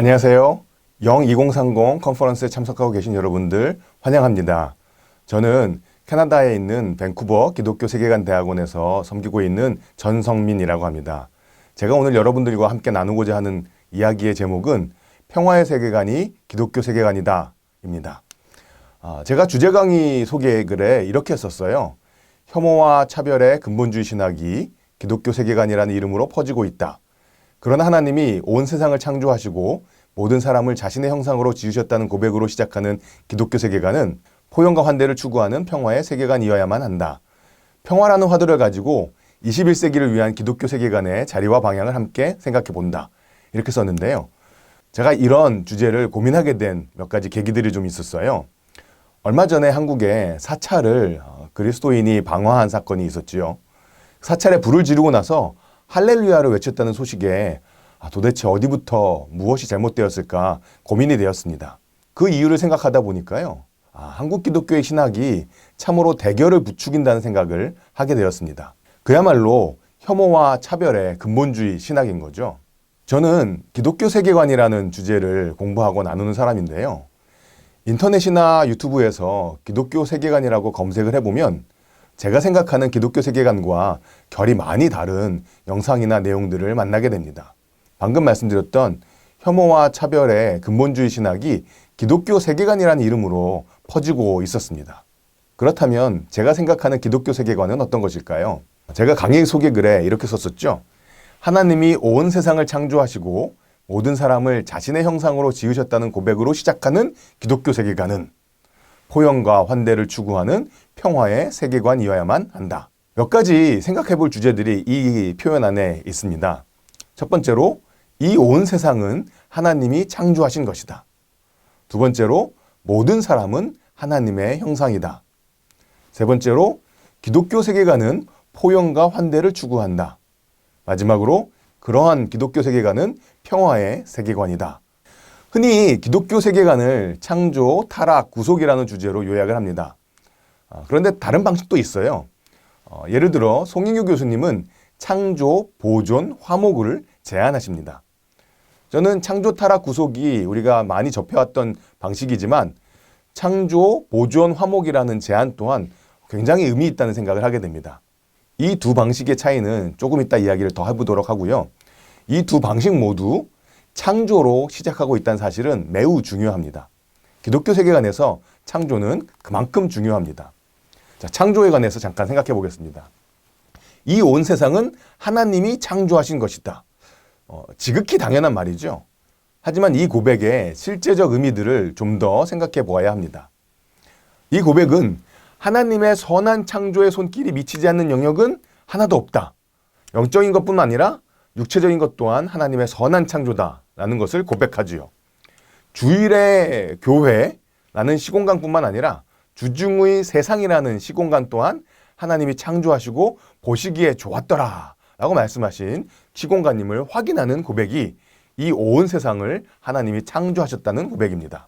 안녕하세요. 영 2030 컨퍼런스에 참석하고 계신 여러분들 환영합니다. 저는 캐나다에 있는 밴쿠버 기독교 세계관 대학원에서 섬기고 있는 전성민이라고 합니다. 제가 오늘 여러분들과 함께 나누고자 하는 이야기의 제목은 평화의 세계관이 기독교 세계관이다 입니다. 제가 주제 강의 소개글에 이렇게 썼어요. 혐오와 차별의 근본주의 신학이 기독교 세계관이라는 이름으로 퍼지고 있다. 그러나 하나님이 온 세상을 창조하시고 모든 사람을 자신의 형상으로 지으셨다는 고백으로 시작하는 기독교 세계관은 포용과 환대를 추구하는 평화의 세계관이어야만 한다. 평화라는 화두를 가지고 21세기를 위한 기독교 세계관의 자리와 방향을 함께 생각해 본다. 이렇게 썼는데요. 제가 이런 주제를 고민하게 된 몇 가지 계기들이 좀 있었어요. 얼마 전에 한국에 사찰을 그리스도인이 방화한 사건이 있었지요. 사찰에 불을 지르고 나서 할렐루야를 외쳤다는 소식에 도대체 어디부터 무엇이 잘못되었을까 고민이 되었습니다. 그 이유를 생각하다 보니까요. 한국 기독교의 신학이 참으로 대결을 부추긴다는 생각을 하게 되었습니다. 그야말로 혐오와 차별의 근본주의 신학인 거죠. 저는 기독교 세계관이라는 주제를 공부하고 나누는 사람인데요. 인터넷이나 유튜브에서 기독교 세계관이라고 검색을 해보면 제가 생각하는 기독교 세계관과 결이 많이 다른 영상이나 내용들을 만나게 됩니다. 방금 말씀드렸던 혐오와 차별의 근본주의 신학이 기독교 세계관이라는 이름으로 퍼지고 있었습니다. 그렇다면 제가 생각하는 기독교 세계관은 어떤 것일까요? 제가 강의 소개글에 이렇게 썼었죠. 하나님이 온 세상을 창조하시고 모든 사람을 자신의 형상으로 지으셨다는 고백으로 시작하는 기독교 세계관은 포용과 환대를 추구하는 평화의 세계관이어야만 한다. 몇 가지 생각해 볼 주제들이 이 표현 안에 있습니다. 첫 번째로, 이 온 세상은 하나님이 창조하신 것이다. 두 번째로, 모든 사람은 하나님의 형상이다. 세 번째로, 기독교 세계관은 포용과 환대를 추구한다. 마지막으로, 그러한 기독교 세계관은 평화의 세계관이다. 흔히 기독교 세계관을 창조, 타락, 구속이라는 주제로 요약을 합니다. 그런데 다른 방식도 있어요. 예를 들어 송인규 교수님은 창조, 보존, 화목을 제안하십니다. 저는 창조, 타락, 구속이 우리가 많이 접해왔던 방식이지만 창조, 보존, 화목이라는 제안 또한 굉장히 의미 있다는 생각을 하게 됩니다. 이 두 방식의 차이는 조금 이따 이야기를 더 해보도록 하고요. 이 두 방식 모두 창조로 시작하고 있다는 사실은 매우 중요합니다. 기독교 세계관에서 창조는 그만큼 중요합니다. 자, 창조에 관해서 잠깐 생각해 보겠습니다. 이 온 세상은 하나님이 창조하신 것이다. 지극히 당연한 말이죠. 하지만 이 고백의 실제적 의미들을 좀 더 생각해 보아야 합니다. 이 고백은 하나님의 선한 창조의 손길이 미치지 않는 영역은 하나도 없다. 영적인 것뿐만 아니라 육체적인 것 또한 하나님의 선한 창조다라는 것을 고백하지요. 주일의 교회라는 시공간뿐만 아니라 주중의 세상이라는 시공간 또한 하나님이 창조하시고 보시기에 좋았더라 라고 말씀하신 시공간임을 확인하는 고백이 이 온 세상을 하나님이 창조하셨다는 고백입니다.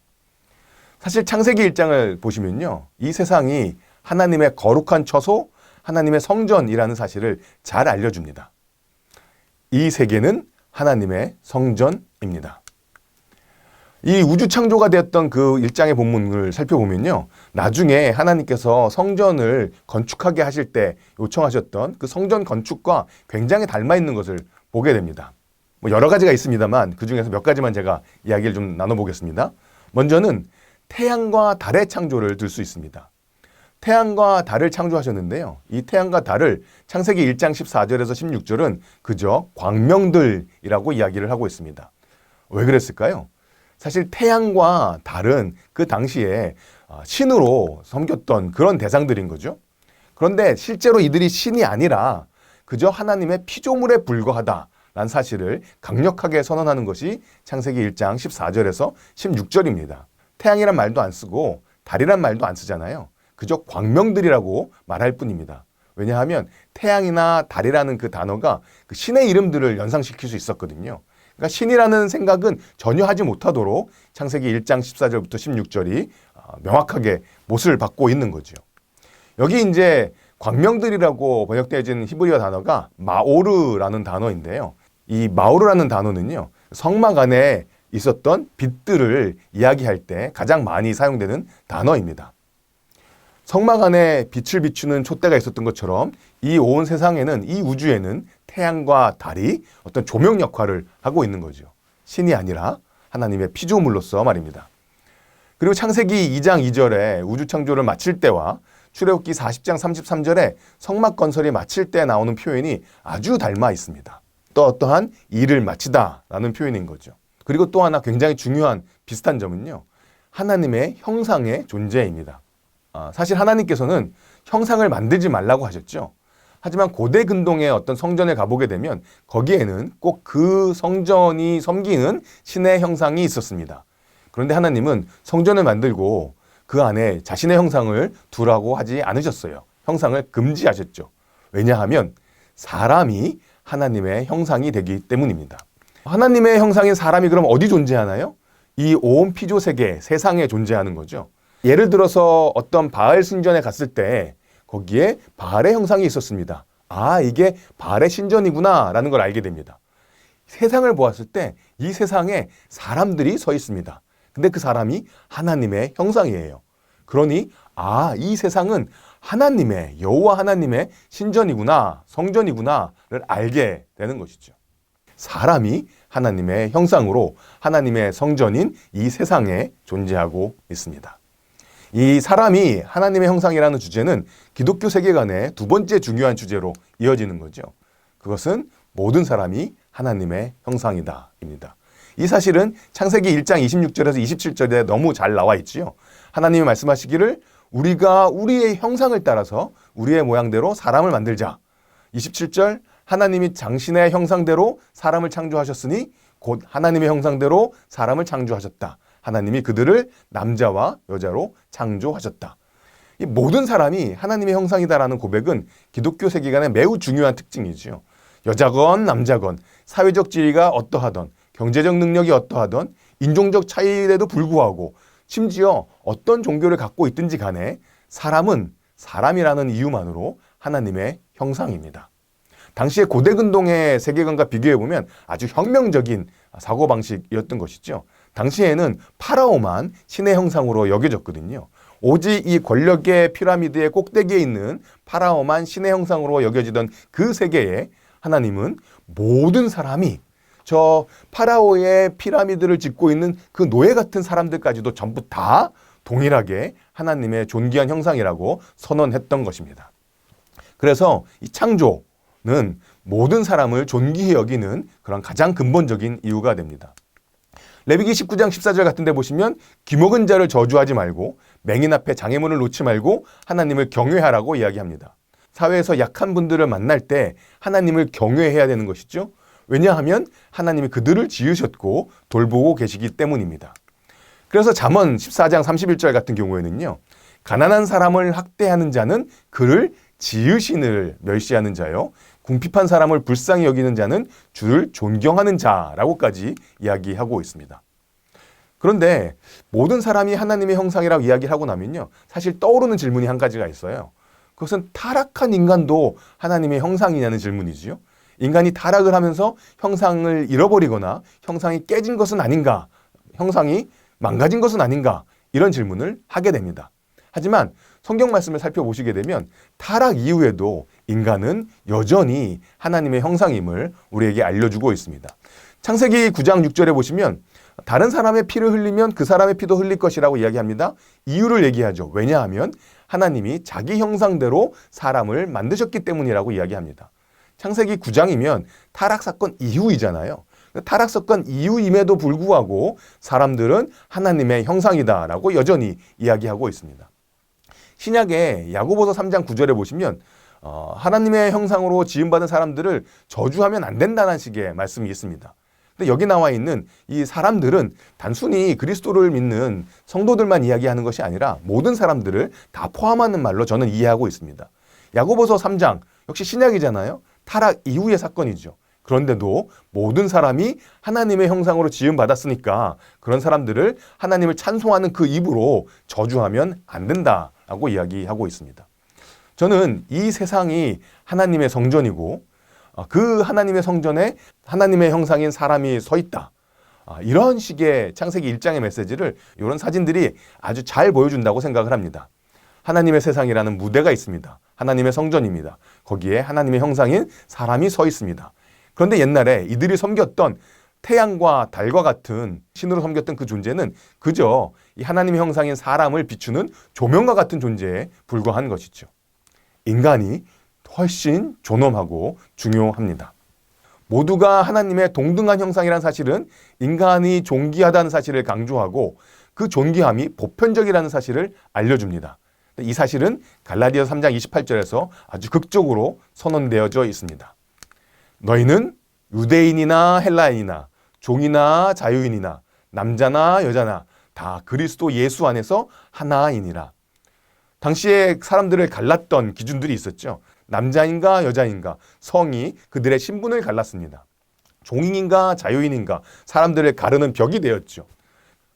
사실 창세기 1장을 보시면요. 이 세상이 하나님의 거룩한 처소, 하나님의 성전이라는 사실을 잘 알려줍니다. 이 세계는 하나님의 성전입니다. 이 우주 창조가 되었던 그 1장의 본문을 살펴보면요. 나중에 하나님께서 성전을 건축하게 하실 때 요청하셨던 그 성전 건축과 굉장히 닮아 있는 것을 보게 됩니다. 여러 가지가 있습니다만 그 중에서 몇 가지만 제가 이야기를 좀 나눠보겠습니다. 먼저는 태양과 달의 창조를 들 수 있습니다. 태양과 달을 창조하셨는데요. 이 태양과 달을 창세기 1장 14절에서 16절은 그저 광명들이라고 이야기를 하고 있습니다. 왜 그랬을까요? 사실 태양과 달은 그 당시에 신으로 섬겼던 그런 대상들인 거죠. 그런데 실제로 이들이 신이 아니라 그저 하나님의 피조물에 불과하다라는 사실을 강력하게 선언하는 것이 창세기 1장 14절에서 16절입니다. 태양이란 말도 안 쓰고 달이란 말도 안 쓰잖아요. 그저 광명들이라고 말할 뿐입니다. 왜냐하면 태양이나 달이라는 그 단어가 그 신의 이름들을 연상시킬 수 있었거든요. 그러니까 신이라는 생각은 전혀 하지 못하도록 창세기 1장 14절부터 16절이 명확하게 못을 받고 있는 거죠. 여기 이제 광명들이라고 번역되어진 히브리어 단어가 마오르라는 단어인데요. 이 마오르라는 단어는요. 성막 안에 있었던 빛들을 이야기할 때 가장 많이 사용되는 단어입니다. 성막 안에 빛을 비추는 촛대가 있었던 것처럼 이 온 세상에는, 이 우주에는 태양과 달이 어떤 조명 역할을 하고 있는 거죠. 신이 아니라 하나님의 피조물로서 말입니다. 그리고 창세기 2장 2절에 우주 창조를 마칠 때와 출애굽기 40장 33절에 성막 건설이 마칠 때 나오는 표현이 아주 닮아 있습니다. 또 어떠한 일을 마치다 라는 표현인 거죠. 그리고 또 하나 굉장히 중요한 비슷한 점은요, 하나님의 형상의 존재입니다. 사실 하나님께서는 형상을 만들지 말라고 하셨죠. 하지만 고대 근동의 어떤 성전에 가보게 되면 거기에는 꼭 그 성전이 섬기는 신의 형상이 있었습니다. 그런데 하나님은 성전을 만들고 그 안에 자신의 형상을 두라고 하지 않으셨어요. 형상을 금지하셨죠. 왜냐하면 사람이 하나님의 형상이 되기 때문입니다. 하나님의 형상인 사람이 그럼 어디 존재하나요? 이 온 피조 세계, 세상에 존재하는 거죠. 예를 들어서 어떤 바알 신전에 갔을 때 거기에 바알의 형상이 있었습니다. 아, 이게 바알의 신전이구나 라는 걸 알게 됩니다. 세상을 보았을 때 이 세상에 사람들이 서 있습니다. 근데 그 사람이 하나님의 형상이에요. 그러니 아, 이 세상은 하나님의, 여호와 하나님의 신전이구나, 성전이구나를 알게 되는 것이죠. 사람이 하나님의 형상으로 하나님의 성전인 이 세상에 존재하고 있습니다. 이 사람이 하나님의 형상이라는 주제는 기독교 세계관의 두 번째 중요한 주제로 이어지는 거죠. 그것은 모든 사람이 하나님의 형상이다입니다. 이 사실은 창세기 1장 26절에서 27절에 너무 잘 나와 있지요. 하나님이 말씀하시기를 우리가 우리의 형상을 따라서 우리의 모양대로 사람을 만들자. 27절 하나님이 당신의 형상대로 사람을 창조하셨으니 곧 하나님의 형상대로 사람을 창조하셨다. 하나님이 그들을 남자와 여자로 창조하셨다. 이 모든 사람이 하나님의 형상이다라는 고백은 기독교 세계관의 매우 중요한 특징이지요. 여자건 남자건 사회적 지위가 어떠하던 경제적 능력이 어떠하던 인종적 차이에도 불구하고 심지어 어떤 종교를 갖고 있든지 간에 사람은 사람이라는 이유만으로 하나님의 형상입니다. 당시의 고대 근동의 세계관과 비교해보면 아주 혁명적인 사고방식이었던 것이죠. 당시에는 파라오만 신의 형상으로 여겨졌거든요. 오직 이 권력의 피라미드의 꼭대기에 있는 파라오만 신의 형상으로 여겨지던 그 세계에 하나님은 모든 사람이 저 파라오의 피라미드를 짓고 있는 그 노예 같은 사람들까지도 전부 다 동일하게 하나님의 존귀한 형상이라고 선언했던 것입니다. 그래서 이 창조는 모든 사람을 존귀히 여기는 그런 가장 근본적인 이유가 됩니다. 레위기 19장 14절 같은 데 보시면 귀먹은 자를 저주하지 말고 맹인 앞에 장애물을 놓지 말고 하나님을 경외하라고 이야기합니다. 사회에서 약한 분들을 만날 때 하나님을 경외해야 되는 것이죠. 왜냐하면 하나님이 그들을 지으셨고 돌보고 계시기 때문입니다. 그래서 잠언 14장 31절 같은 경우에는요. 가난한 사람을 학대하는 자는 그를 지으신을 멸시하는 자요. 궁핍한 사람을 불쌍히 여기는 자는 주를 존경하는 자라고까지 이야기하고 있습니다. 그런데 모든 사람이 하나님의 형상이라고 이야기를 하고 나면요. 사실 떠오르는 질문이 한 가지가 있어요. 그것은 타락한 인간도 하나님의 형상이냐는 질문이지요. 인간이 타락을 하면서 형상을 잃어버리거나 형상이 깨진 것은 아닌가, 형상이 망가진 것은 아닌가 이런 질문을 하게 됩니다. 하지만 성경 말씀을 살펴보시게 되면 타락 이후에도 인간은 여전히 하나님의 형상임을 우리에게 알려주고 있습니다. 창세기 9장 6절에 보시면 다른 사람의 피를 흘리면 그 사람의 피도 흘릴 것이라고 이야기합니다. 이유를 얘기하죠. 왜냐하면 하나님이 자기 형상대로 사람을 만드셨기 때문이라고 이야기합니다. 창세기 9장이면 타락 사건 이후이잖아요. 타락 사건 이후임에도 불구하고 사람들은 하나님의 형상이다라고 여전히 이야기하고 있습니다. 신약의 야고보서 3장 9절에 보시면 하나님의 형상으로 지음받은 사람들을 저주하면 안 된다는 식의 말씀이 있습니다. 근데 여기 나와 있는 이 사람들은 단순히 그리스도를 믿는 성도들만 이야기하는 것이 아니라 모든 사람들을 다 포함하는 말로 저는 이해하고 있습니다. 야고보서 3장 역시 신약이잖아요. 타락 이후의 사건이죠. 그런데도 모든 사람이 하나님의 형상으로 지음받았으니까 그런 사람들을 하나님을 찬송하는 그 입으로 저주하면 안 된다라고 이야기하고 있습니다. 저는 이 세상이 하나님의 성전이고 그 하나님의 성전에 하나님의 형상인 사람이 서 있다. 이런 식의 창세기 1장의 메시지를 이런 사진들이 아주 잘 보여준다고 생각을 합니다. 하나님의 세상이라는 무대가 있습니다. 하나님의 성전입니다. 거기에 하나님의 형상인 사람이 서 있습니다. 그런데 옛날에 이들이 섬겼던 태양과 달과 같은 신으로 섬겼던 그 존재는 그저 이 하나님의 형상인 사람을 비추는 조명과 같은 존재에 불과한 것이죠. 인간이 훨씬 존엄하고 중요합니다. 모두가 하나님의 동등한 형상이라는 사실은 인간이 존귀하다는 사실을 강조하고 그 존귀함이 보편적이라는 사실을 알려줍니다. 이 사실은 갈라디아서 3장 28절에서 아주 극적으로 선언되어져 있습니다. 너희는 유대인이나 헬라인이나 종이나 자유인이나 남자나 여자나 다 그리스도 예수 안에서 하나이니라. 당시에 사람들을 갈랐던 기준들이 있었죠. 남자인가 여자인가, 성이 그들의 신분을 갈랐습니다. 종인인가 자유인인가 사람들을 가르는 벽이 되었죠.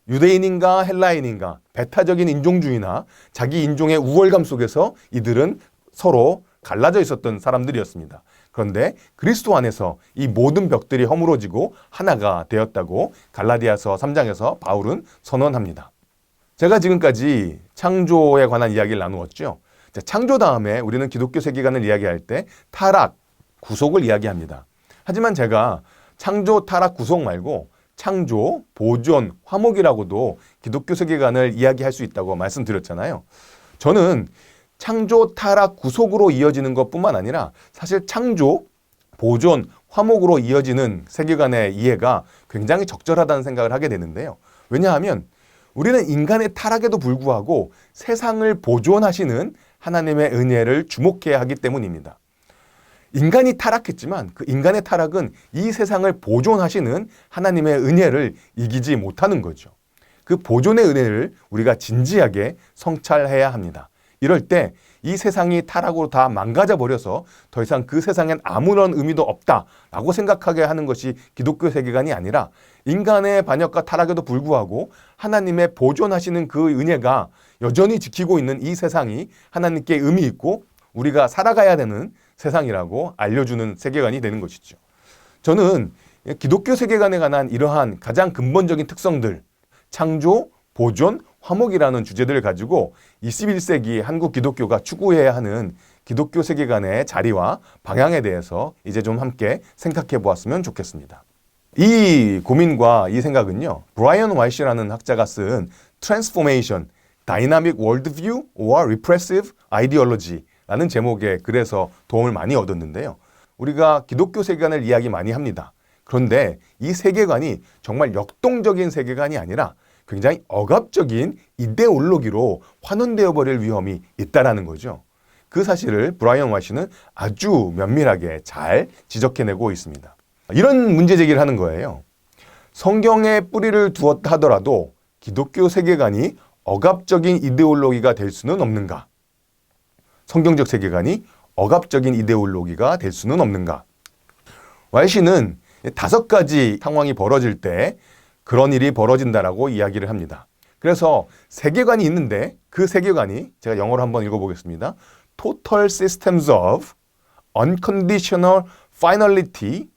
유대인인가 헬라인인가 배타적인 인종주의나 자기 인종의 우월감 속에서 이들은 서로 갈라져 있었던 사람들이었습니다. 그런데 그리스도 안에서 이 모든 벽들이 허물어지고 하나가 되었다고 갈라디아서 3장에서 바울은 선언합니다. 제가 지금까지 창조에 관한 이야기를 나누었죠. 창조 다음에 우리는 기독교 세계관을 이야기할 때 타락, 구속을 이야기합니다. 하지만 제가 창조, 타락, 구속 말고 창조, 보존, 화목이라고도 기독교 세계관을 이야기할 수 있다고 말씀드렸잖아요. 저는 창조, 타락, 구속으로 이어지는 것뿐만 아니라 사실 창조, 보존, 화목으로 이어지는 세계관의 이해가 굉장히 적절하다는 생각을 하게 되는데요. 왜냐하면 우리는 인간의 타락에도 불구하고 세상을 보존하시는 하나님의 은혜를 주목해야 하기 때문입니다. 인간이 타락했지만 그 인간의 타락은 이 세상을 보존하시는 하나님의 은혜를 이기지 못하는 거죠. 그 보존의 은혜를 우리가 진지하게 성찰해야 합니다. 이럴 때 이 세상이 타락으로 다 망가져 버려서 더 이상 그 세상엔 아무런 의미도 없다라고 생각하게 하는 것이 기독교 세계관이 아니라 인간의 반역과 타락에도 불구하고 하나님의 보존하시는 그 은혜가 여전히 지키고 있는 이 세상이 하나님께 의미 있고 우리가 살아가야 되는 세상이라고 알려주는 세계관이 되는 것이죠. 저는 기독교 세계관에 관한 이러한 가장 근본적인 특성들, 창조, 보존, 화목이라는 주제들을 가지고 21세기 한국 기독교가 추구해야 하는 기독교 세계관의 자리와 방향에 대해서 이제 좀 함께 생각해 보았으면 좋겠습니다. 이 고민과 이 생각은요, 브라이언 와이시라는 학자가 쓴 Transformation, Dynamic Worldview or Repressive Ideology 라는 제목의 글에서 도움을 많이 얻었는데요. 우리가 기독교 세계관을 이야기 많이 합니다. 그런데 이 세계관이 정말 역동적인 세계관이 아니라 굉장히 억압적인 이데올로기로 환원되어 버릴 위험이 있다라는 거죠. 그 사실을 브라이언 와이시는 아주 면밀하게 잘 지적해내고 있습니다. 이런 문제 제기를 하는 거예요. 성경에 뿌리를 두었다 하더라도 기독교 세계관이 억압적인 이데올로기가 될 수는 없는가? 성경적 세계관이 억압적인 이데올로기가 될 수는 없는가? 와이시는 5가지 상황이 벌어질 때 그런 일이 벌어진다라고 이야기를 합니다. 그래서 세계관이 있는데 그 세계관이 제가 영어로 한번 읽어보겠습니다. Total systems of unconditional finality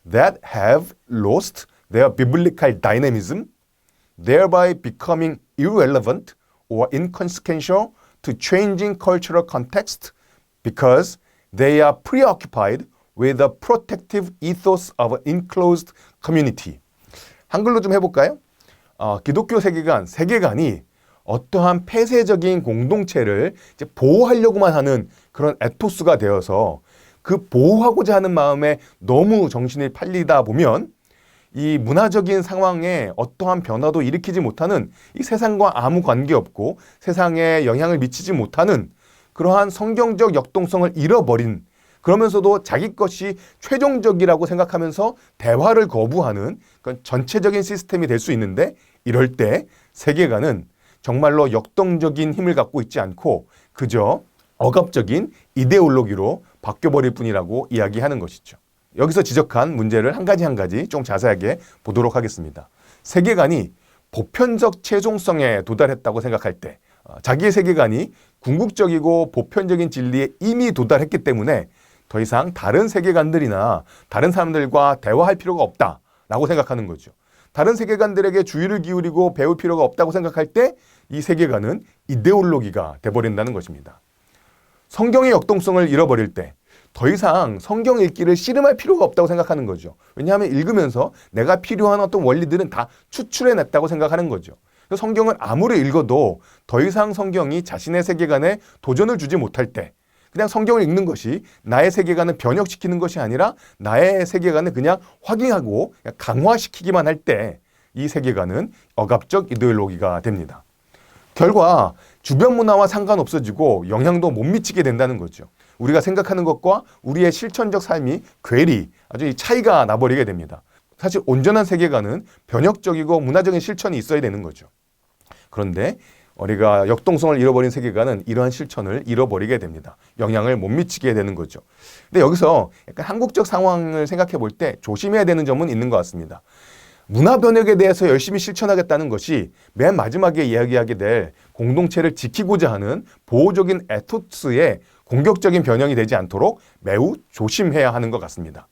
that have lost their biblical dynamism, thereby becoming irrelevant or inconsequential to changing cultural context because they are preoccupied with the protective ethos of an enclosed community. 한글로 좀 해볼까요? 기독교 세계관이 어떠한 폐쇄적인 공동체를 이제 보호하려고만 하는 그런 에토스가 되어서 그 보호하고자 하는 마음에 너무 정신이 팔리다 보면 이 문화적인 상황에 어떠한 변화도 일으키지 못하는 이 세상과 아무 관계없고 세상에 영향을 미치지 못하는 그러한 성경적 역동성을 잃어버린 그러면서도 자기 것이 최종적이라고 생각하면서 대화를 거부하는 그런 전체적인 시스템이 될 수 있는데 이럴 때 세계관은 정말로 역동적인 힘을 갖고 있지 않고 그저 억압적인 이데올로기로 바뀌어버릴 뿐이라고 이야기하는 것이죠. 여기서 지적한 문제를 한 가지 좀 자세하게 보도록 하겠습니다. 세계관이 보편적 최종성에 도달했다고 생각할 때 자기의 세계관이 궁극적이고 보편적인 진리에 이미 도달했기 때문에 더 이상 다른 세계관들이나 다른 사람들과 대화할 필요가 없다라고 생각하는 거죠. 다른 세계관들에게 주의를 기울이고 배울 필요가 없다고 생각할 때 이 세계관은 이데올로기가 돼버린다는 것입니다. 성경의 역동성을 잃어버릴 때 더 이상 성경 읽기를 씨름할 필요가 없다고 생각하는 거죠. 왜냐하면 읽으면서 내가 필요한 어떤 원리들은 다 추출해냈다고 생각하는 거죠. 성경을 아무리 읽어도 더 이상 성경이 자신의 세계관에 도전을 주지 못할 때 그냥 성경을 읽는 것이 나의 세계관을 변혁시키는 것이 아니라 나의 세계관을 그냥 확인하고 강화시키기만 할 때 이 세계관은 억압적 이데올로기가 됩니다. 결과 주변 문화와 상관없어지고 영향도 못 미치게 된다는 거죠. 우리가 생각하는 것과 우리의 실천적 삶이 괴리, 아주 차이가 나버리게 됩니다. 사실 온전한 세계관은 변혁적이고 문화적인 실천이 있어야 되는 거죠. 그런데 우리가 역동성을 잃어버린 세계관은 이러한 실천을 잃어버리게 됩니다. 영향을 못 미치게 되는 거죠. 근데 여기서 약간 한국적 상황을 생각해 볼 때 조심해야 되는 점은 있는 것 같습니다. 문화 변혁에 대해서 열심히 실천하겠다는 것이 맨 마지막에 이야기하게 될 공동체를 지키고자 하는 보호적인 에토스의 공격적인 변형이 되지 않도록 매우 조심해야 하는 것 같습니다.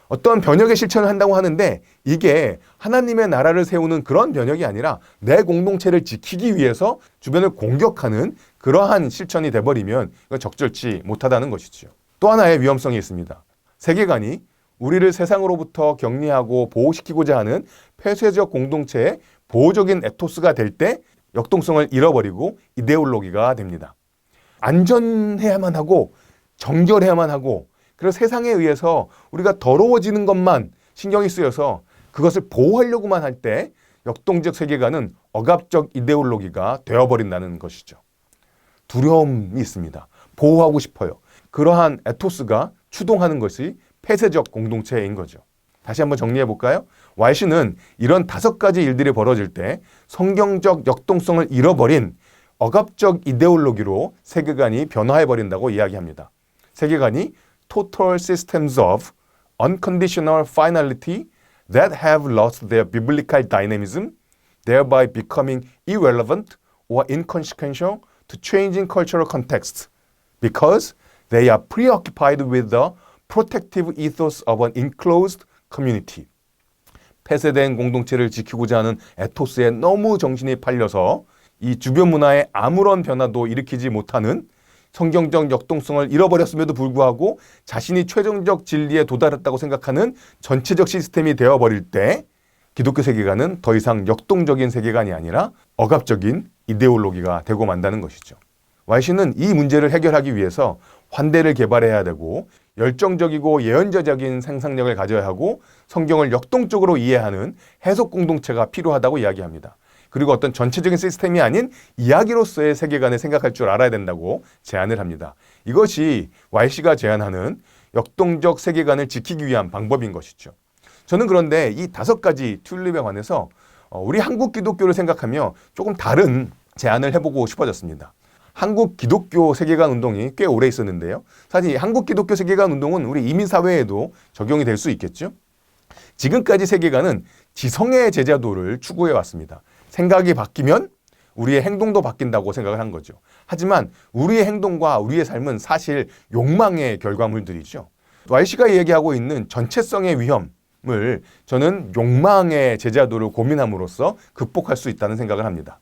어떤 변혁의 실천을 한다고 하는데 이게 하나님의 나라를 세우는 그런 변혁이 아니라 내 공동체를 지키기 위해서 주변을 공격하는 그러한 실천이 돼버리면 이건 적절치 못하다는 것이죠. 또 하나의 위험성이 있습니다. 세계관이 우리를 세상으로부터 격리하고 보호시키고자 하는 폐쇄적 공동체의 보호적인 에토스가 될 때 역동성을 잃어버리고 이데올로기가 됩니다. 안전해야만 하고 정결해야만 하고 그래서 세상에 의해서 우리가 더러워지는 것만 신경이 쓰여서 그것을 보호하려고만 할 때 역동적 세계관은 억압적 이데올로기가 되어버린다는 것이죠. 두려움이 있습니다. 보호하고 싶어요. 그러한 에토스가 추동하는 것이 폐쇄적 공동체인 거죠. 다시 한번 정리해 볼까요? YC는 이런 5가지 일들이 벌어질 때 성경적 역동성을 잃어버린 억압적 이데올로기로 세계관이 변화해버린다고 이야기합니다. 세계관이 total systems of unconditional finality that have lost their biblical dynamism, thereby becoming irrelevant or inconsequential to changing cultural contexts because they are preoccupied with the protective ethos of an enclosed community. 폐쇄된 공동체를 지키고자 하는 에토스에 너무 정신이 팔려서 이 주변 문화에 아무런 변화도 일으키지 못하는 성경적 역동성을 잃어버렸음에도 불구하고 자신이 최종적 진리에 도달했다고 생각하는 전체적 시스템이 되어버릴 때 기독교 세계관은 더 이상 역동적인 세계관이 아니라 억압적인 이데올로기가 되고 만다는 것이죠. YC는 이 문제를 해결하기 위해서 환대를 개발해야 되고 열정적이고 예언자적인 상상력을 가져야 하고 성경을 역동적으로 이해하는 해석 공동체가 필요하다고 이야기합니다. 그리고 어떤 전체적인 시스템이 아닌 이야기로서의 세계관을 생각할 줄 알아야 된다고 제안을 합니다. 이것이 YC가 제안하는 역동적 세계관을 지키기 위한 방법인 것이죠. 저는 그런데 이 5가지 튤립에 관해서 우리 한국 기독교를 생각하며 조금 다른 제안을 해보고 싶어졌습니다. 한국 기독교 세계관 운동이 꽤 오래 있었는데요. 사실 한국 기독교 세계관 운동은 우리 이민사회에도 적용이 될 수 있겠죠. 지금까지 세계관은 지성의 제자도를 추구해 왔습니다. 생각이 바뀌면 우리의 행동도 바뀐다고 생각을 한 거죠. 하지만 우리의 행동과 우리의 삶은 사실 욕망의 결과물들이죠. YC가 이야기하고 있는 전체성의 위험을 저는 욕망의 제자도를 고민함으로써 극복할 수 있다는 생각을 합니다.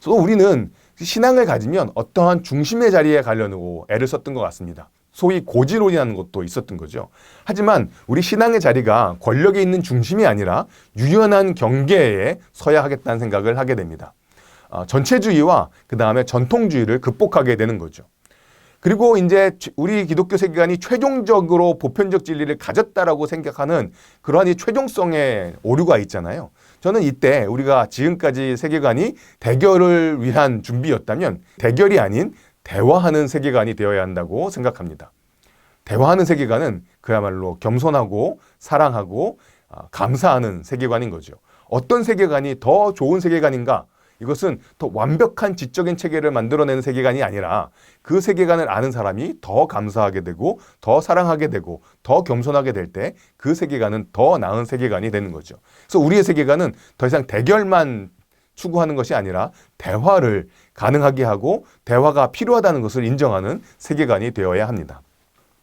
또 우리는 신앙을 가지면 어떠한 중심의 자리에 가려고 애를 썼던 것 같습니다. 소위 고지론이라는 것도 있었던 거죠. 하지만 우리 신앙의 자리가 권력에 있는 중심이 아니라 유연한 경계에 서야 하겠다는 생각을 하게 됩니다. 전체주의와 그 다음에 전통주의를 극복하게 되는 거죠. 그리고 이제 우리 기독교 세계관이 최종적으로 보편적 진리를 가졌다라고 생각하는 그러한 이 최종성의 오류가 있잖아요. 저는 이때 우리가 지금까지 세계관이 대결을 위한 준비였다면 대결이 아닌 대화하는 세계관이 되어야 한다고 생각합니다. 대화하는 세계관은 그야말로 겸손하고 사랑하고 감사하는 세계관인 거죠. 어떤 세계관이 더 좋은 세계관인가? 이것은 더 완벽한 지적인 체계를 만들어내는 세계관이 아니라 그 세계관을 아는 사람이 더 감사하게 되고 더 사랑하게 되고 더 겸손하게 될 때 그 세계관은 더 나은 세계관이 되는 거죠. 그래서 우리의 세계관은 더 이상 대결만 추구하는 것이 아니라 대화를 가능하게 하고 대화가 필요하다는 것을 인정하는 세계관이 되어야 합니다.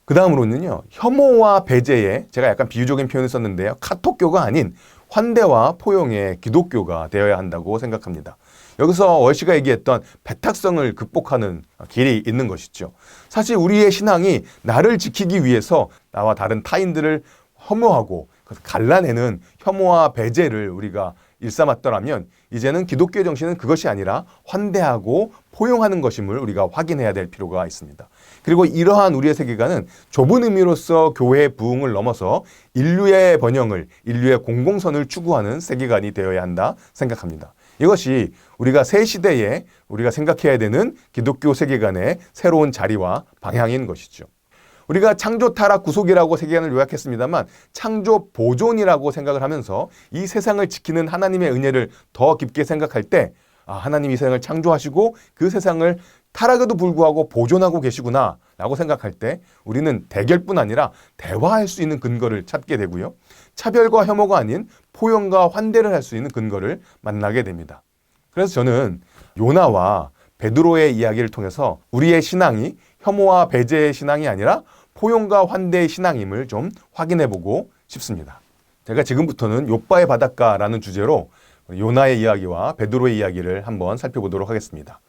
그 다음으로는요, 혐오와 배제에 제가 약간 비유적인 표현을 썼는데요. 카톡교가 아닌 환대와 포용의 기독교가 되어야 한다고 생각합니다. 여기서 월시가 얘기했던 배탁성을 극복하는 길이 있는 것이죠. 사실 우리의 신앙이 나를 지키기 위해서 나와 다른 타인들을 혐오하고 갈라내는 혐오와 배제를 우리가 일삼았더라면 이제는 기독교의 정신은 그것이 아니라 환대하고 포용하는 것임을 우리가 확인해야 될 필요가 있습니다. 그리고 이러한 우리의 세계관은 좁은 의미로서 교회의 부흥을 넘어서 인류의 번영을, 인류의 공공선을 추구하는 세계관이 되어야 한다 생각합니다. 이것이 우리가 새 시대에 우리가 생각해야 되는 기독교 세계관의 새로운 자리와 방향인 것이죠. 우리가 창조 타락 구속이라고 세계관을 요약했습니다만 창조 보존이라고 생각을 하면서 이 세상을 지키는 하나님의 은혜를 더 깊게 생각할 때 하나님이 이 세상을 창조하시고 그 세상을 타락에도 불구하고 보존하고 계시구나 라고 생각할 때 우리는 대결뿐 아니라 대화할 수 있는 근거를 찾게 되고요. 차별과 혐오가 아닌 포용과 환대를 할 수 있는 근거를 만나게 됩니다. 그래서 저는 요나와 베드로의 이야기를 통해서 우리의 신앙이 혐오와 배제의 신앙이 아니라 포용과 환대의 신앙임을 좀 확인해보고 싶습니다. 제가 지금부터는 욥바의 바닷가라는 주제로 요나의 이야기와 베드로의 이야기를 한번 살펴보도록 하겠습니다.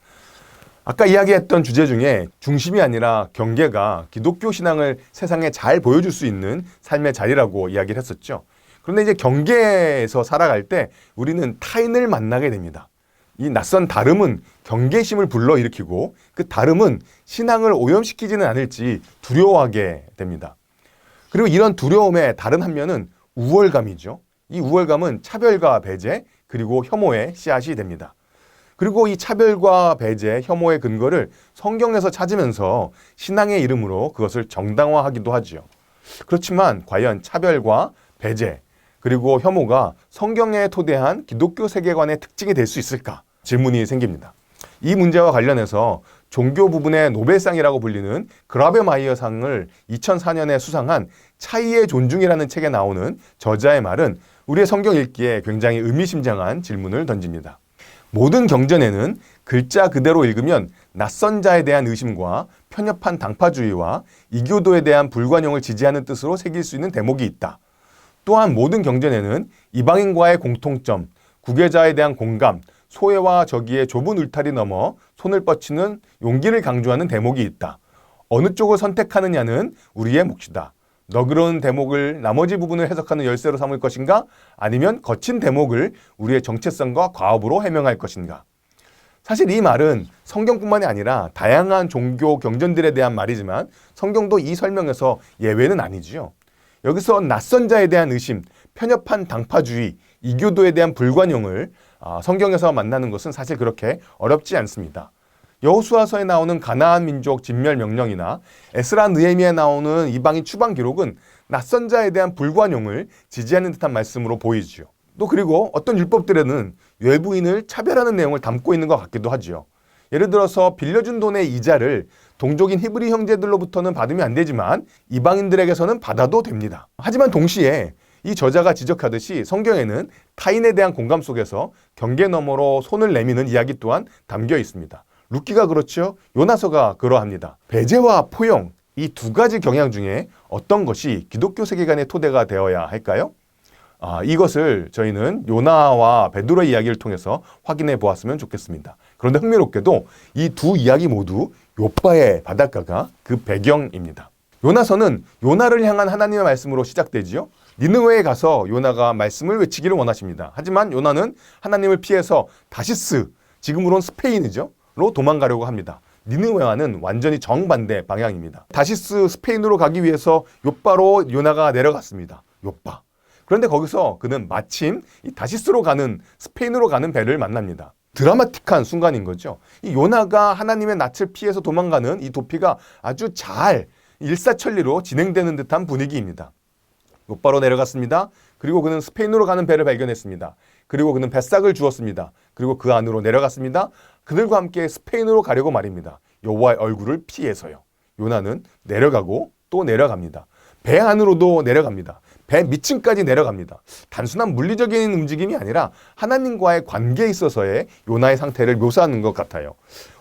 아까 이야기했던 주제 중에 중심이 아니라 경계가 기독교 신앙을 세상에 잘 보여줄 수 있는 삶의 자리라고 이야기를 했었죠. 그런데 이제 경계에서 살아갈 때 우리는 타인을 만나게 됩니다. 이 낯선 다름은 경계심을 불러일으키고 그 다름은 신앙을 오염시키지는 않을지 두려워하게 됩니다. 그리고 이런 두려움의 다른 한 면은 우월감이죠. 이 우월감은 차별과 배제 그리고 혐오의 씨앗이 됩니다. 그리고 이 차별과 배제, 혐오의 근거를 성경에서 찾으면서 신앙의 이름으로 그것을 정당화하기도 하지요. 그렇지만 과연 차별과 배제 그리고 혐오가 성경에 토대한 기독교 세계관의 특징이 될 수 있을까? 질문이 생깁니다. 이 문제와 관련해서 종교 부분의 노벨상이라고 불리는 그라베마이어상을 2004년에 수상한 차이의 존중이라는 책에 나오는 저자의 말은 우리의 성경 읽기에 굉장히 의미심장한 질문을 던집니다. 모든 경전에는 글자 그대로 읽으면 낯선 자에 대한 의심과 편협한 당파주의와 이교도에 대한 불관용을 지지하는 뜻으로 새길 수 있는 대목이 있다. 또한 모든 경전에는 이방인과의 공통점, 구계자에 대한 공감, 소외와 저기의 좁은 울타리 넘어 손을 뻗치는 용기를 강조하는 대목이 있다. 어느 쪽을 선택하느냐는 우리의 몫이다. 너그러운 대목을 나머지 부분을 해석하는 열쇠로 삼을 것인가? 아니면 거친 대목을 우리의 정체성과 과업으로 해명할 것인가? 사실 이 말은 성경뿐만이 아니라 다양한 종교 경전들에 대한 말이지만 성경도 이 설명에서 예외는 아니지요. 여기서 낯선 자에 대한 의심, 편협한 당파주의, 이교도에 대한 불관용을 성경에서 만나는 것은 사실 그렇게 어렵지 않습니다. 여호수아서에 나오는 가나안 민족 진멸 명령이나 에스라 느헤미야에 나오는 이방인 추방 기록은 낯선 자에 대한 불관용을 지지하는 듯한 말씀으로 보이지요. 또 그리고 어떤 율법들에는 외부인을 차별하는 내용을 담고 있는 것 같기도 하지요. 예를 들어서 빌려준 돈의 이자를 동족인 히브리 형제들로부터는 받으면 안 되지만 이방인들에게서는 받아도 됩니다. 하지만 동시에 이 저자가 지적하듯이 성경에는 타인에 대한 공감 속에서 경계 너머로 손을 내미는 이야기 또한 담겨 있습니다. 룻기가 그렇죠. 요나서가 그러합니다. 배제와 포용, 이 두 가지 경향 중에 어떤 것이 기독교 세계관의 토대가 되어야 할까요? 이것을 저희는 요나와 베드로의 이야기를 통해서 확인해 보았으면 좋겠습니다. 그런데 흥미롭게도 이 두 이야기 모두 욥바의 바닷가가 그 배경입니다. 요나서는 요나를 향한 하나님의 말씀으로 시작되지요. 니느웨에 가서 요나가 말씀을 외치기를 원하십니다. 하지만 요나는 하나님을 피해서 다시스, 지금으론 스페인이죠, 로 도망가려고 합니다. 니느웨와는 완전히 정반대 방향입니다. 다시스 스페인으로 가기 위해서 욥바로 요나가 내려갔습니다. 욥바. 그런데 거기서 그는 마침 이 다시스로 가는 스페인으로 가는 배를 만납니다. 드라마틱한 순간인 거죠. 이 요나가 하나님의 낯을 피해서 도망가는 이 도피가 아주 잘 일사천리로 진행되는 듯한 분위기입니다. 욥바로 내려갔습니다. 그리고 그는 스페인으로 가는 배를 발견했습니다. 그리고 그는 뱃삭을 주었습니다. 그리고 그 안으로 내려갔습니다. 그들과 함께 스페인으로 가려고 말입니다. 여호와의 얼굴을 피해서요. 요나는 내려가고 또 내려갑니다. 배 안으로도 내려갑니다. 배 밑층까지 내려갑니다. 단순한 물리적인 움직임이 아니라 하나님과의 관계에 있어서의 요나의 상태를 묘사하는 것 같아요.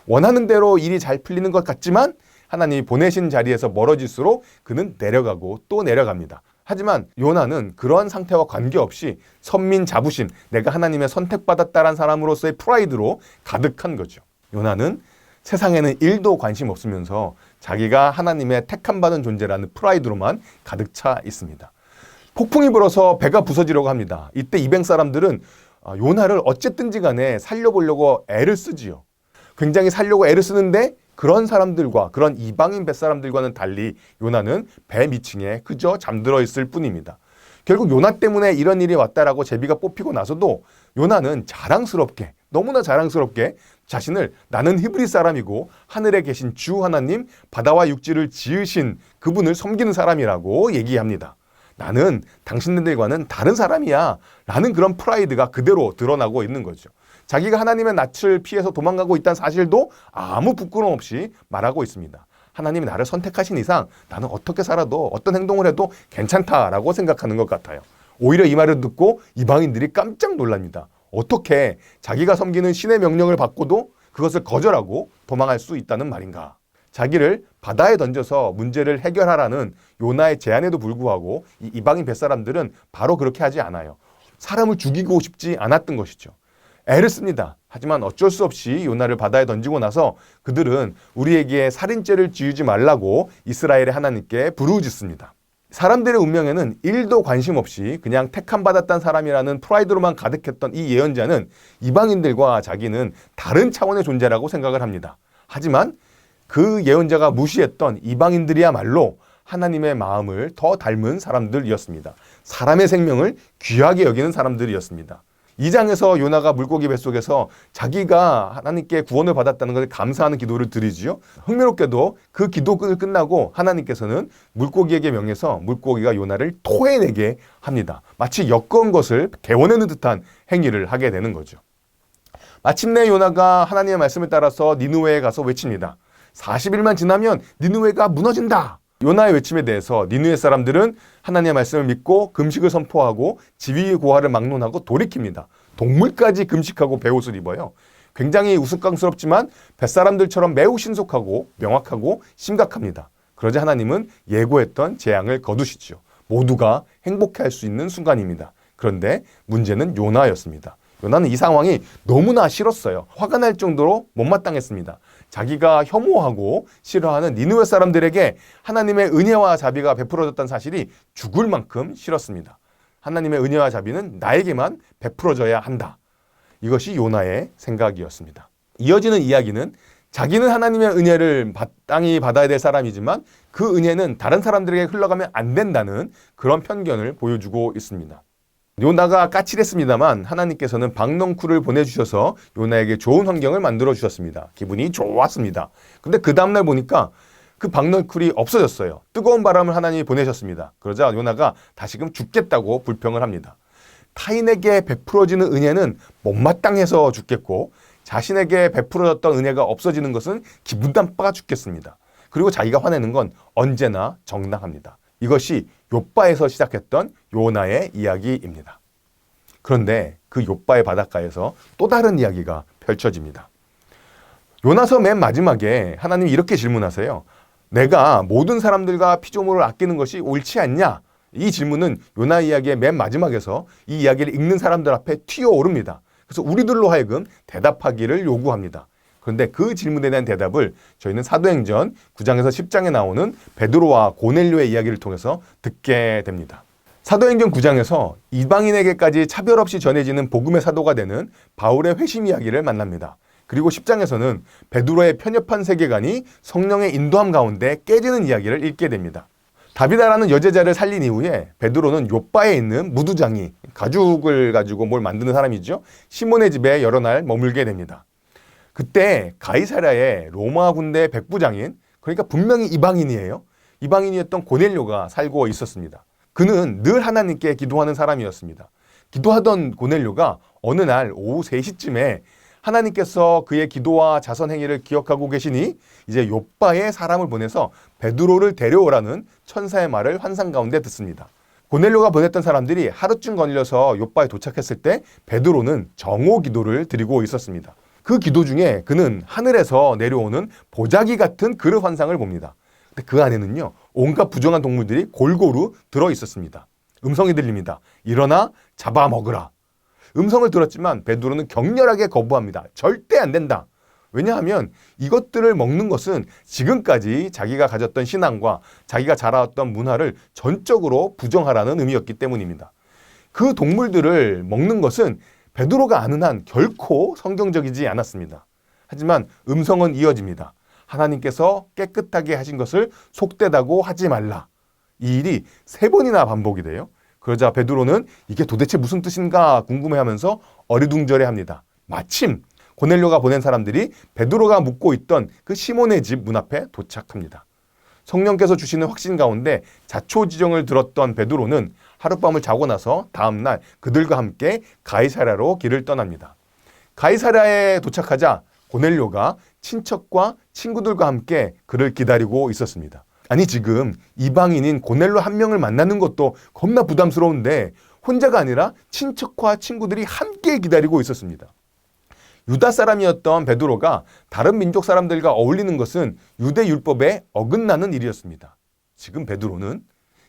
원하는 대로 일이 잘 풀리는 것 같지만 하나님이 보내신 자리에서 멀어질수록 그는 내려가고 또 내려갑니다. 하지만 요나는 그러한 상태와 관계없이 선민 자부심, 내가 하나님의 선택받았다란 사람으로서의 프라이드로 가득한 거죠. 요나는 세상에는 1도 관심 없으면서 자기가 하나님의 택함받은 존재라는 프라이드로만 가득 차 있습니다. 폭풍이 불어서 배가 부서지려고 합니다. 이때 이방 사람들은 요나를 어쨌든지 간에 살려보려고 애를 쓰지요. 굉장히 살려고 애를 쓰는데 그런 사람들과, 그런 이방인 뱃사람들과는 달리 요나는 배 밑층에 그저 잠들어 있을 뿐입니다. 결국 요나 때문에 이런 일이 왔다라고 제비가 뽑히고 나서도 요나는 자랑스럽게, 너무나 자랑스럽게 자신을 나는 히브리 사람이고 하늘에 계신 주 하나님, 바다와 육지를 지으신 그분을 섬기는 사람이라고 얘기합니다. 나는 당신들과는 다른 사람이야 라는 그런 프라이드가 그대로 드러나고 있는 거죠. 자기가 하나님의 낯을 피해서 도망가고 있다는 사실도 아무 부끄러움 없이 말하고 있습니다. 하나님이 나를 선택하신 이상 나는 어떻게 살아도 어떤 행동을 해도 괜찮다라고 생각하는 것 같아요. 오히려 이 말을 듣고 이방인들이 깜짝 놀랍니다. 어떻게 자기가 섬기는 신의 명령을 받고도 그것을 거절하고 도망할 수 있다는 말인가? 자기를 바다에 던져서 문제를 해결하라는 요나의 제안에도 불구하고 이 이방인 뱃사람들은 바로 그렇게 하지 않아요. 사람을 죽이고 싶지 않았던 것이죠. 애를 씁니다. 하지만 어쩔 수 없이 요나를 바다에 던지고 나서 그들은 우리에게 살인죄를 지우지 말라고 이스라엘의 하나님께 부르짖습니다. 사람들의 운명에는 1도 관심 없이 그냥 택함받았다는 사람이라는 프라이드로만 가득했던 이 예언자는 이방인들과 자기는 다른 차원의 존재라고 생각을 합니다. 하지만 그 예언자가 무시했던 이방인들이야말로 하나님의 마음을 더 닮은 사람들이었습니다. 사람의 생명을 귀하게 여기는 사람들이었습니다. 2장에서 요나가 물고기 뱃속에서 자기가 하나님께 구원을 받았다는 것을 감사하는 기도를 드리지요. 흥미롭게도 그 기도를 끝나고 하나님께서는 물고기에게 명해서 물고기가 요나를 토해내게 합니다. 마치 엮은 것을 개워내는 듯한 행위를 하게 되는 거죠. 마침내 요나가 하나님의 말씀을 따라서 니느웨에 가서 외칩니다. 40일만 지나면 니느웨가 무너진다. 요나의 외침에 대해서 니느웨 사람들은 하나님의 말씀을 믿고 금식을 선포하고 지위 고하를 막론하고 돌이킵니다. 동물까지 금식하고 베옷을 입어요. 굉장히 우스꽝스럽지만 뱃사람들처럼 매우 신속하고 명확하고 심각합니다. 그러자 하나님은 예고했던 재앙을 거두시죠. 모두가 행복해할 수 있는 순간입니다. 그런데 문제는 요나였습니다. 요나는 이 상황이 너무나 싫었어요. 화가 날 정도로 못마땅했습니다. 자기가 혐오하고 싫어하는 니느웨 사람들에게 하나님의 은혜와 자비가 베풀어졌다는 사실이 죽을 만큼 싫었습니다. 하나님의 은혜와 자비는 나에게만 베풀어져야 한다. 이것이 요나의 생각이었습니다. 이어지는 이야기는 자기는 하나님의 은혜를 마땅히 받아야 될 사람이지만 그 은혜는 다른 사람들에게 흘러가면 안 된다는 그런 편견을 보여주고 있습니다. 요나가 까칠했습니다만 하나님께서는 박넝쿨을 보내주셔서 요나에게 좋은 환경을 만들어 주셨습니다. 기분이 좋았습니다. 근데 그 다음날 보니까 그 박넝쿨이 없어졌어요. 뜨거운 바람을 하나님이 보내셨습니다. 그러자 요나가 다시금 죽겠다고 불평을 합니다. 타인에게 베풀어지는 은혜는 못마땅해서 죽겠고 자신에게 베풀어졌던 은혜가 없어지는 것은 기분 나빠가 죽겠습니다. 그리고 자기가 화내는 건 언제나 정당합니다. 이것이 욥바에서 시작했던 요나의 이야기입니다. 그런데 그 욥바의 바닷가에서 또 다른 이야기가 펼쳐집니다. 요나서 맨 마지막에 하나님이 이렇게 질문하세요. 내가 모든 사람들과 피조물을 아끼는 것이 옳지 않냐? 이 질문은 요나 이야기의 맨 마지막에서 이 이야기를 읽는 사람들 앞에 튀어오릅니다. 그래서 우리들로 하여금 대답하기를 요구합니다. 그런데 그 질문에 대한 대답을 저희는 사도행전 9장에서 10장에 나오는 베드로와 고넬료의 이야기를 통해서 듣게 됩니다. 사도행전 9장에서 이방인에게까지 차별 없이 전해지는 복음의 사도가 되는 바울의 회심 이야기를 만납니다. 그리고 10장에서는 베드로의 편협한 세계관이 성령의 인도함 가운데 깨지는 이야기를 읽게 됩니다. 다비다라는 여제자를 살린 이후에 베드로는 욥바에 있는 무두장이 가죽을 가지고 뭘 만드는 사람이죠. 시몬의 집에 여러 날 머물게 됩니다. 그때 가이사랴의 로마 군대 백부장인, 그러니까 분명히 이방인이에요. 이방인이었던 고넬료가 살고 있었습니다. 그는 늘 하나님께 기도하는 사람이었습니다. 기도하던 고넬료가 어느 날 오후 3시쯤에 하나님께서 그의 기도와 자선 행위를 기억하고 계시니 이제 욥바에 사람을 보내서 베드로를 데려오라는 천사의 말을 환상 가운데 듣습니다. 고넬료가 보냈던 사람들이 하루쯤 걸려서 욥바에 도착했을 때 베드로는 정오 기도를 드리고 있었습니다. 그 기도 중에 그는 하늘에서 내려오는 보자기 같은 그릇 환상을 봅니다. 근데 그 안에는요, 온갖 부정한 동물들이 골고루 들어 있었습니다. 음성이 들립니다. 일어나 잡아먹으라. 음성을 들었지만 베드로는 격렬하게 거부합니다. 절대 안 된다. 왜냐하면 이것들을 먹는 것은 지금까지 자기가 가졌던 신앙과 자기가 자라왔던 문화를 전적으로 부정하라는 의미였기 때문입니다. 그 동물들을 먹는 것은 베드로가 아는 한 결코 성경적이지 않았습니다. 하지만 음성은 이어집니다. 하나님께서 깨끗하게 하신 것을 속되다고 하지 말라. 이 일이 3번이나 반복이 돼요. 그러자 베드로는 이게 도대체 무슨 뜻인가 궁금해하면서 어리둥절해합니다. 마침 고넬료가 보낸 사람들이 베드로가 묵고 있던 그 시몬의 집 문 앞에 도착합니다. 성령께서 주시는 확신 가운데 자초지종을 들었던 베드로는 하룻밤을 자고 나서 다음날 그들과 함께 가이사랴로 길을 떠납니다. 가이사랴에 도착하자 고넬료가 친척과 친구들과 함께 그를 기다리고 있었습니다. 아니 지금 이방인인 고넬료 한 명을 만나는 것도 겁나 부담스러운데 혼자가 아니라 친척과 친구들이 함께 기다리고 있었습니다. 유다 사람이었던 베드로가 다른 민족 사람들과 어울리는 것은 유대 율법에 어긋나는 일이었습니다. 지금 베드로는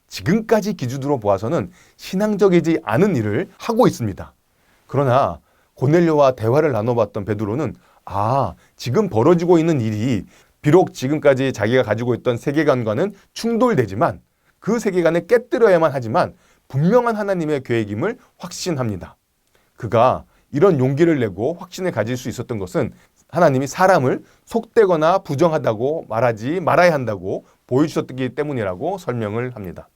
지금까지 기준으로 보아서는 신앙적이지 않은 일을 하고 있습니다. 그러나 고넬료와 대화를 나눠봤던 베드로는 지금 벌어지고 있는 일이 비록 지금까지 자기가 가지고 있던 세계관과는 충돌되지만 그 세계관을 깨뜨려야만 하지만 분명한 하나님의 계획임을 확신합니다. 그가 이런 용기를 내고 확신을 가질 수 있었던 것은 하나님이 사람을 속되거나 부정하다고 말하지 말아야 한다고 보여주셨기 때문이라고 설명을 합니다.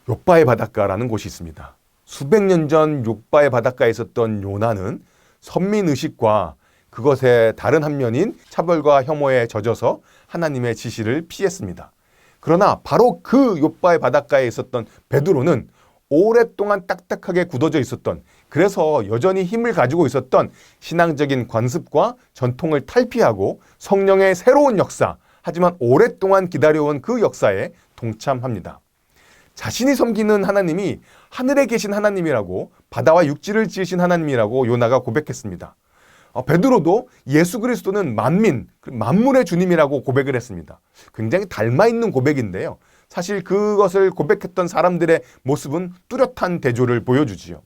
욥바의 바닷가라는 곳이 있습니다. 수백 년 전 욥바의 바닷가에 있었던 요나는 선민의식과 그것의 다른 한 면인 차별과 혐오에 젖어서 하나님의 지시를 피했습니다. 그러나 바로 그 욥바의 바닷가에 있었던 베드로는 오랫동안 딱딱하게 굳어져 있었던, 그래서 여전히 힘을 가지고 있었던 신앙적인 관습과 전통을 탈피하고 성령의 새로운 역사, 하지만 오랫동안 기다려온 그 역사에 동참합니다. 자신이 섬기는 하나님이 하늘에 계신 하나님이라고, 바다와 육지를 지으신 하나님이라고 요나가 고백했습니다. 베드로도 예수 그리스도는 만민, 만물의 주님이라고 고백을 했습니다. 굉장히 닮아있는 고백인데요. 사실 그것을 고백했던 사람들의 모습은 뚜렷한 대조를 보여주지요.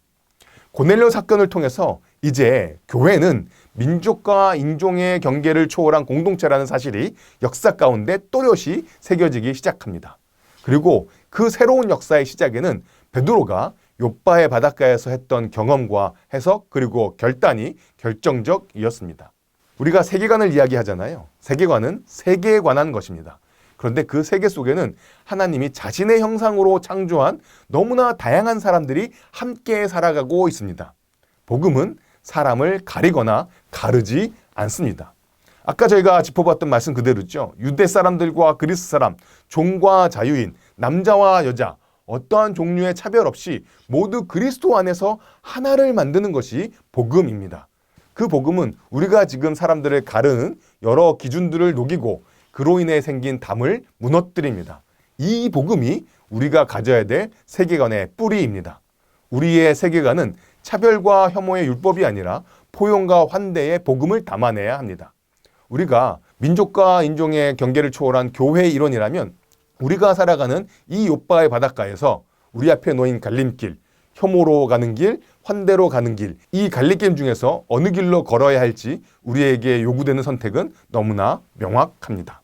고넬료 사건을 통해서 이제 교회는 민족과 인종의 경계를 초월한 공동체라는 사실이 역사 가운데 또렷이 새겨지기 시작합니다. 그리고 그 새로운 역사의 시작에는 베드로가 욥바의 바닷가에서 했던 경험과 해석 그리고 결단이 결정적이었습니다. 우리가 세계관을 이야기하잖아요. 세계관은 세계에 관한 것입니다. 그런데 그 세계 속에는 하나님이 자신의 형상으로 창조한 너무나 다양한 사람들이 함께 살아가고 있습니다. 복음은 사람을 가리거나 가르지 않습니다. 아까 저희가 짚어봤던 말씀 그대로죠. 유대 사람들과 그리스 사람, 종과 자유인, 남자와 여자, 어떠한 종류의 차별 없이 모두 그리스도 안에서 하나를 만드는 것이 복음입니다. 그 복음은 우리가 지금 사람들을 가르는 여러 기준들을 녹이고 그로 인해 생긴 담을 무너뜨립니다. 이 복음이 우리가 가져야 될 세계관의 뿌리입니다. 우리의 세계관은 차별과 혐오의 율법이 아니라 포용과 환대의 복음을 담아내야 합니다. 우리가 민족과 인종의 경계를 초월한 교회의 일원이라면 우리가 살아가는 이 욥바의 바닷가에서 우리 앞에 놓인 갈림길, 혐오로 가는 길, 환대로 가는 길, 이 갈림길 중에서 어느 길로 걸어야 할지 우리에게 요구되는 선택은 너무나 명확합니다.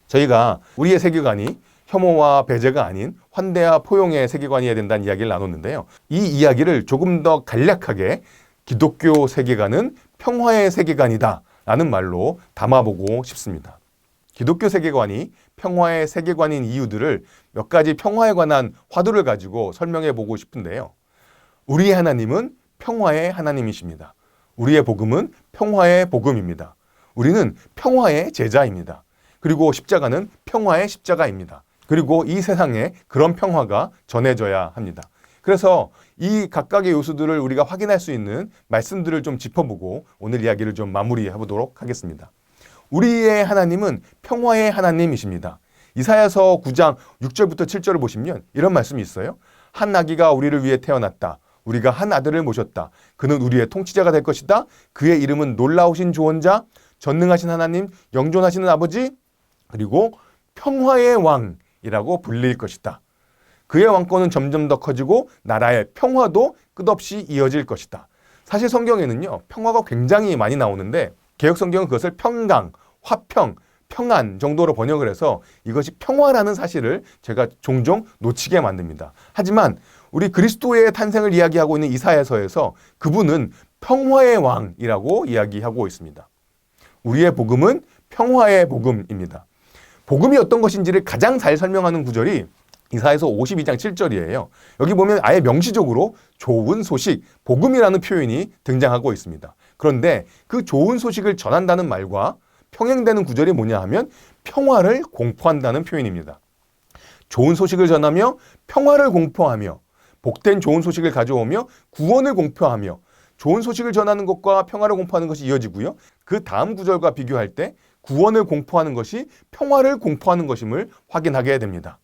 저희가 우리의 세계관이 혐오와 배제가 아닌 환대와 포용의 세계관이어야 된다는 이야기를 나눴는데요. 이 이야기를 조금 더 간략하게 기독교 세계관은 평화의 세계관이다 라는 말로 담아보고 싶습니다. 기독교 세계관이 평화의 세계관인 이유들을 몇 가지 평화에 관한 화두를 가지고 설명해 보고 싶은데요. 우리의 하나님은 평화의 하나님이십니다. 우리의 복음은 평화의 복음입니다. 우리는 평화의 제자입니다. 그리고 십자가는 평화의 십자가입니다. 그리고 이 세상에 그런 평화가 전해져야 합니다. 그래서 이 각각의 요소들을 우리가 확인할 수 있는 말씀들을 좀 짚어보고 오늘 이야기를 좀 마무리해 보도록 하겠습니다. 우리의 하나님은 평화의 하나님이십니다. 이사야서 9장 6절부터 7절을 보시면 이런 말씀이 있어요. 한 아기가 우리를 위해 태어났다. 우리가 한 아들을 모셨다. 그는 우리의 통치자가 될 것이다. 그의 이름은 놀라우신 조언자, 전능하신 하나님, 영존하시는 아버지, 그리고 평화의 왕이라고 불릴 것이다. 그의 왕권은 점점 더 커지고 나라의 평화도 끝없이 이어질 것이다. 사실 성경에는요, 평화가 굉장히 많이 나오는데 개역 성경은 그것을 평강, 화평, 평안 정도로 번역을 해서 이것이 평화라는 사실을 제가 종종 놓치게 만듭니다. 하지만 우리 그리스도의 탄생을 이야기하고 있는 이사야서에서 그분은 평화의 왕이라고 이야기하고 있습니다. 우리의 복음은 평화의 복음입니다. 복음이 어떤 것인지를 가장 잘 설명하는 구절이 이사야서 52장 7절이에요. 여기 보면 아예 명시적으로 좋은 소식, 복음이라는 표현이 등장하고 있습니다. 그런데 그 좋은 소식을 전한다는 말과 평행되는 구절이 뭐냐 하면 평화를 공포한다는 표현입니다. 좋은 소식을 전하며 평화를 공포하며 복된 좋은 소식을 가져오며 구원을 공포하며 좋은 소식을 전하는 것과 평화를 공포하는 것이 이어지고요. 그 다음 구절과 비교할 때 구원을 공포하는 것이 평화를 공포하는 것임을 확인하게 됩니다.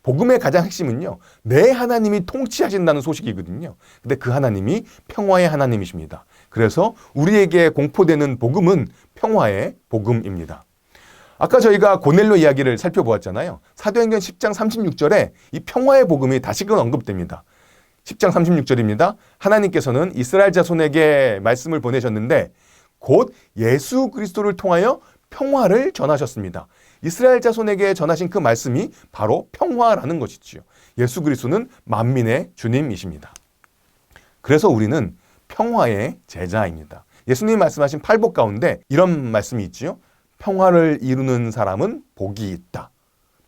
복음의 가장 핵심은요, 내 하나님이 통치하신다는 소식이거든요. 근데 그 하나님이 평화의 하나님이십니다. 그래서 우리에게 공포되는 복음은 평화의 복음입니다. 아까 저희가 고넬료 이야기를 살펴보았잖아요. 사도행전 10장 36절에 이 평화의 복음이 다시금 언급됩니다. 10장 36절입니다. 하나님께서는 이스라엘 자손에게 말씀을 보내셨는데 곧 예수 그리스도를 통하여 평화를 전하셨습니다. 이스라엘 자손에게 전하신 그 말씀이 바로 평화라는 것이지요. 예수 그리스도는 만민의 주님이십니다. 그래서 우리는 평화의 제자입니다. 예수님이 말씀하신 팔복 가운데 이런 말씀이 있지요. 평화를 이루는 사람은 복이 있다.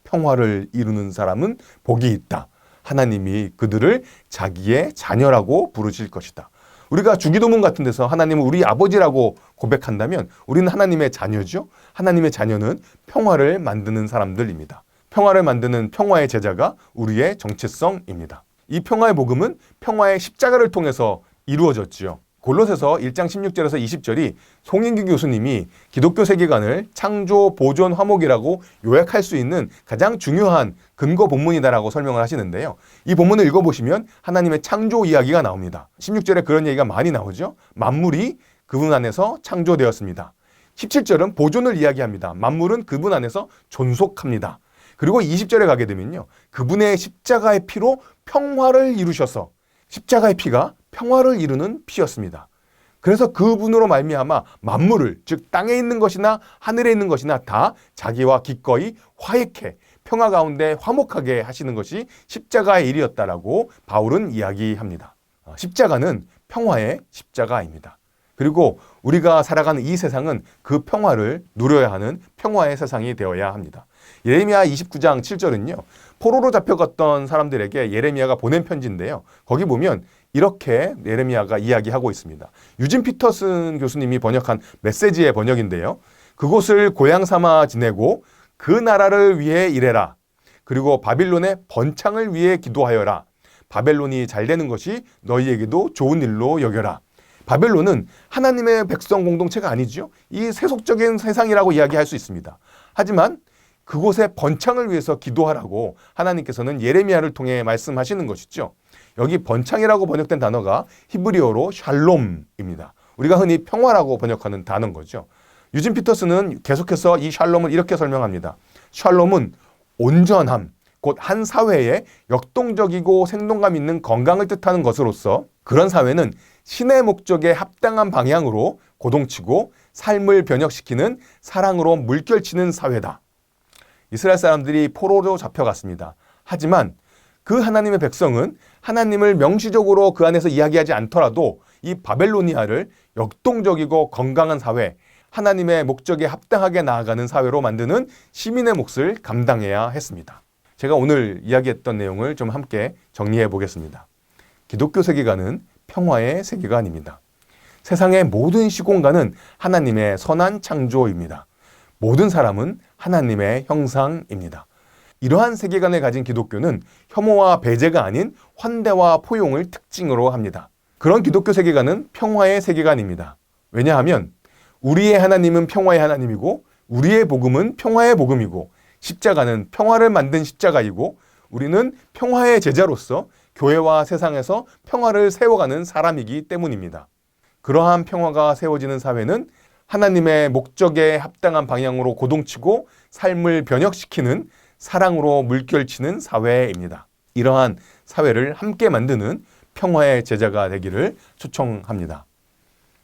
평화를 이루는 사람은 복이 있다. 하나님이 그들을 자기의 자녀라고 부르실 것이다. 우리가 주기도문 같은 데서 하나님을 우리 아버지라고 고백한다면 우리는 하나님의 자녀죠. 하나님의 자녀는 평화를 만드는 사람들입니다. 평화를 만드는 평화의 제자가 우리의 정체성입니다. 이 평화의 복음은 평화의 십자가를 통해서 이루어졌지요. 골로새서 1장 16절에서 20절이 송인규 교수님이 기독교 세계관을 창조, 보존, 화목이라고 요약할 수 있는 가장 중요한 근거 본문이다라고 설명을 하시는데요. 이 본문을 읽어보시면 하나님의 창조 이야기가 나옵니다. 16절에 그런 얘기가 많이 나오죠. 만물이 그분 안에서 창조되었습니다. 17절은 보존을 이야기합니다. 만물은 그분 안에서 존속합니다. 그리고 20절에 가게 되면요. 그분의 십자가의 피로 평화를 이루셔서 십자가의 피가 평화를 이루는 피였습니다. 그래서 그분으로 말미암아 만물을, 즉 땅에 있는 것이나 하늘에 있는 것이나 다 자기와 기꺼이 화해케 평화 가운데 화목하게 하시는 것이 십자가의 일이었다라고 바울은 이야기합니다. 십자가는 평화의 십자가입니다. 그리고 우리가 살아가는 이 세상은 그 평화를 누려야 하는 평화의 세상이 되어야 합니다. 예레미야 29장 7절은요. 포로로 잡혀갔던 사람들에게 예레미야가 보낸 편지인데요. 거기 보면 이렇게 예레미야가 이야기하고 있습니다. 유진 피터슨 교수님이 번역한 메시지의 번역인데요. 그곳을 고향 삼아 지내고 그 나라를 위해 일해라. 그리고 바빌론의 번창을 위해 기도하여라. 바벨론이 잘 되는 것이 너희에게도 좋은 일로 여겨라. 바벨론은 하나님의 백성 공동체가 아니죠. 이 세속적인 세상이라고 이야기할 수 있습니다. 하지만 그곳의 번창을 위해서 기도하라고 하나님께서는 예레미야를 통해 말씀하시는 것이죠. 여기 번창이라고 번역된 단어가 히브리어로 샬롬입니다. 우리가 흔히 평화라고 번역하는 단어인 거죠. 유진 피터스는 계속해서 이 샬롬을 이렇게 설명합니다. 샬롬은 온전함, 곧 한 사회에 역동적이고 생동감 있는 건강을 뜻하는 것으로서 그런 사회는 신의 목적에 합당한 방향으로 고동치고 삶을 변혁시키는 사랑으로 물결치는 사회다. 이스라엘 사람들이 포로로 잡혀갔습니다. 하지만 그 하나님의 백성은 하나님을 명시적으로 그 안에서 이야기하지 않더라도 이 바벨로니아를 역동적이고 건강한 사회, 하나님의 목적에 합당하게 나아가는 사회로 만드는 시민의 몫을 감당해야 했습니다. 제가 오늘 이야기했던 내용을 좀 함께 정리해 보겠습니다. 기독교 세계관은 평화의 세계관입니다. 세상의 모든 시공간은 하나님의 선한 창조입니다. 모든 사람은 하나님의 형상입니다. 이러한 세계관을 가진 기독교는 혐오와 배제가 아닌 환대와 포용을 특징으로 합니다. 그런 기독교 세계관은 평화의 세계관입니다. 왜냐하면 우리의 하나님은 평화의 하나님이고 우리의 복음은 평화의 복음이고 십자가는 평화를 만든 십자가이고 우리는 평화의 제자로서 교회와 세상에서 평화를 세워가는 사람이기 때문입니다. 그러한 평화가 세워지는 사회는 하나님의 목적에 합당한 방향으로 고동치고 삶을 변혁시키는 사랑으로 물결치는 사회입니다. 이러한 사회를 함께 만드는 평화의 제자가 되기를 초청합니다.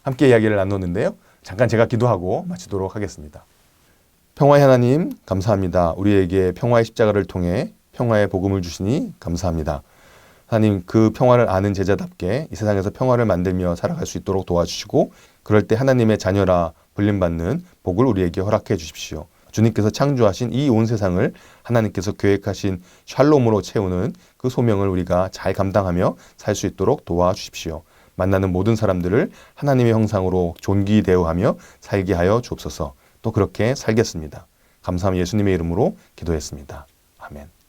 함께 이야기를 나눴는데요. 잠깐 제가 기도하고 마치도록 하겠습니다. 평화의 하나님 감사합니다. 우리에게 평화의 십자가를 통해 평화의 복음을 주시니 감사합니다. 하나님, 그 평화를 아는 제자답게 이 세상에서 평화를 만들며 살아갈 수 있도록 도와주시고, 그럴 때 하나님의 자녀라 불림받는 복을 우리에게 허락해 주십시오. 주님께서 창조하신 이 온 세상을 하나님께서 계획하신 샬롬으로 채우는 그 소명을 우리가 잘 감당하며 살 수 있도록 도와주십시오. 만나는 모든 사람들을 하나님의 형상으로 존귀 대우하며 살게 하여 주옵소서. 또 그렇게 살겠습니다. 감사함 예수님의 이름으로 기도했습니다. 아멘.